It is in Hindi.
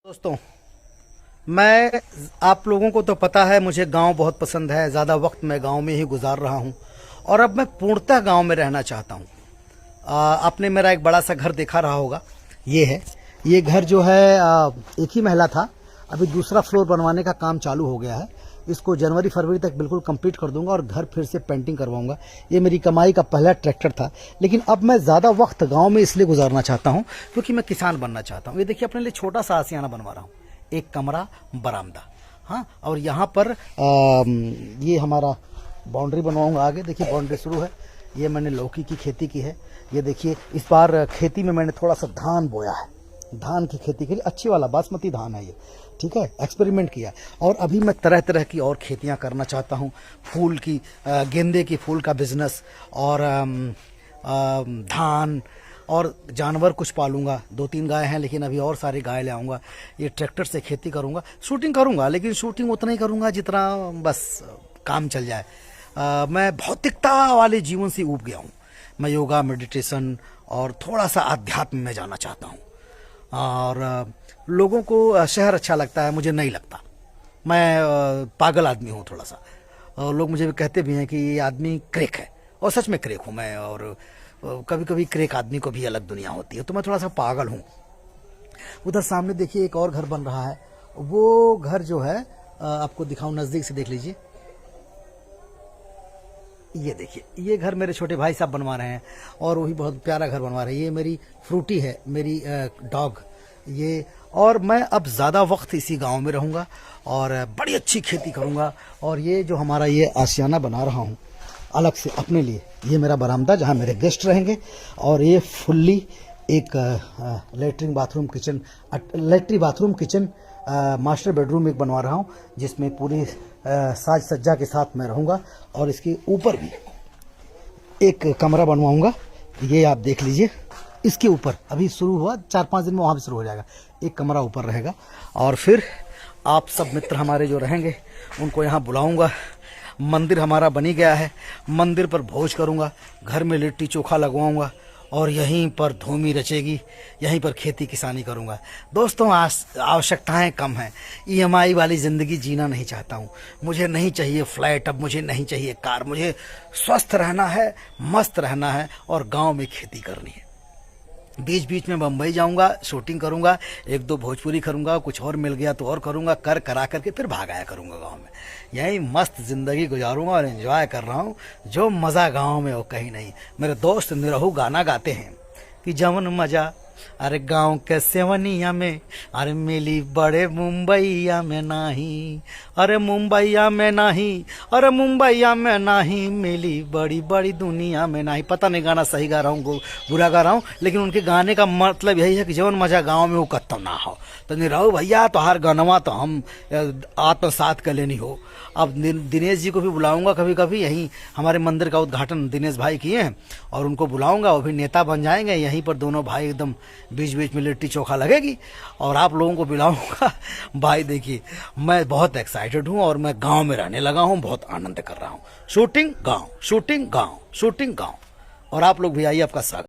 दोस्तों, मैं आप लोगों को तो पता है मुझे गांव बहुत पसंद है। ज़्यादा वक्त मैं गांव में ही गुजार रहा हूं और अब मैं पूर्णतः गांव में रहना चाहता हूं। आपने मेरा एक बड़ा सा घर देखा रहा होगा। ये है, ये घर जो है एक ही महला था। अभी दूसरा फ्लोर बनवाने का काम चालू हो गया है। इसको जनवरी फरवरी तक बिल्कुल कंप्लीट कर दूंगा और घर फिर से पेंटिंग करवाऊंगा। ये मेरी कमाई का पहला ट्रैक्टर था, लेकिन अब मैं ज़्यादा वक्त गांव में इसलिए गुजारना चाहता हूं क्योंकि मैं किसान बनना चाहता हूं। ये देखिए, अपने लिए छोटा सा आशियाना बनवा रहा हूं, एक कमरा, बरामदा। हाँ, और यहाँ पर ये हमारा बाउंड्री बनवाऊंगा। आगे देखिए, बाउंड्री शुरू है। ये मैंने लौकी की खेती की है। ये देखिए, इस बार खेती में मैंने थोड़ा सा धान बोया है। धान की खेती के लिए अच्छी वाला बासमती धान है ये, ठीक है। एक्सपेरिमेंट किया और अभी मैं तरह तरह की और खेतियां करना चाहता हूं। फूल की, गेंदे की फूल का बिजनेस, और धान, और जानवर कुछ पालूंगा। 2-3 गाय हैं, लेकिन अभी और सारी गाय ले आऊँगा। ये ट्रैक्टर से खेती करूँगा। शूटिंग करूँगा, लेकिन शूटिंग उतना ही करूँगा जितना बस काम चल जाए। मैं भौतिकता वाले जीवन से ऊब गया हूँ। मैं योगा, मेडिटेशन और थोड़ा सा अध्यात्म में जाना चाहता हूँ। और लोगों को शहर अच्छा लगता है, मुझे नहीं लगता। मैं पागल आदमी हूँ थोड़ा सा। और लोग मुझे भी कहते भी हैं कि ये आदमी क्रेक है, और सच में क्रेक हूँ मैं। और कभी कभी क्रेक आदमी को भी अलग दुनिया होती है, तो मैं थोड़ा सा पागल हूँ। उधर सामने देखिए, एक और घर बन रहा है। वो घर जो है, आपको दिखाऊं, नज़दीक से देख लीजिए। ये देखिए, ये घर मेरे छोटे भाई साहब बनवा रहे हैं और वही बहुत प्यारा घर बनवा रहे हैं। ये मेरी फ्रूटी है, मेरी डॉग ये। और मैं अब ज़्यादा वक्त इसी गांव में रहूँगा और बड़ी अच्छी खेती करूँगा। और ये जो हमारा ये आशियाना बना रहा हूँ अलग से अपने लिए, ये मेरा बरामदा जहाँ मेरे गेस्ट रहेंगे। और ये फुल्ली एक latrine bathroom kitchen master bedroom एक बनवा रहा हूँ, जिसमें पूरी साज सज्जा के साथ मैं रहूँगा। और इसके ऊपर भी एक कमरा बनवाऊँगा। ये आप देख लीजिए, इसके ऊपर अभी शुरू हुआ, 4-5 दिन में वहाँ भी शुरू हो जाएगा। एक कमरा ऊपर रहेगा। और फिर आप सब मित्र हमारे जो रहेंगे उनको यहाँ बुलाऊँगा। मंदिर हमारा बनी गया है, मंदिर पर भोज करूँगा, घर में लिट्टी चोखा लगवाऊँगा और यहीं पर धूमी रचेगी, यहीं पर खेती किसानी करूँगा। दोस्तों, आवश्यकताएं कम हैं। ईएमआई वाली ज़िंदगी जीना नहीं चाहता हूँ। मुझे नहीं चाहिए फ्लैट, अब मुझे नहीं चाहिए कार। मुझे स्वस्थ रहना है, मस्त रहना है और गांव में खेती करनी है। बीच बीच में मुंबई जाऊंगा, शूटिंग करूंगा, 1-2 भोजपुरी करूंगा, कुछ और मिल गया तो और करूंगा, करा करके फिर भाग आया करूंगा गांव में। यही मस्त जिंदगी गुजारूंगा और एंजॉय कर रहा हूं। जो मज़ा गांव में वो कहीं नहीं। मेरे दोस्त निरहू गाना गाते हैं कि जवन मजा अरे गांव के सेवनिया में, अरे मिली बड़े मुंबईया में नहीं, अरे मुंबईया में नहीं, अरे मुंबईया में नहीं, मिली बड़ी बड़ी दुनिया में नहीं। पता नहीं गाना सही गा रहा हूँ बुरा गा रहा हूँ, लेकिन उनके गाने का मतलब यही है कि जवन मजा गांव में वो कत्तो ना हो। तो निरहू भैया, तो हर गानवा तो हम आत्मसात कर लेनी हो। अब दिनेश जी को भी बुलाऊंगा कभी कभी। यहीं हमारे मंदिर का उद्घाटन दिनेश भाई किए हैं और उनको बुलाऊंगा, वो भी नेता बन जाएंगे। यहीं पर दोनों भाई एकदम बीच बीच में लिट्टी चोखा लगेगी और आप लोगों को बुलाऊंगा। भाई देखिए, मैं बहुत एक्साइटेड हूं और मैं गांव में रहने लगा हूं, बहुत आनंद कर रहा हूं। शूटिंग गांव, शूटिंग गांव, शूटिंग गांव। और आप लोग भी आइए, आपका स्वागत।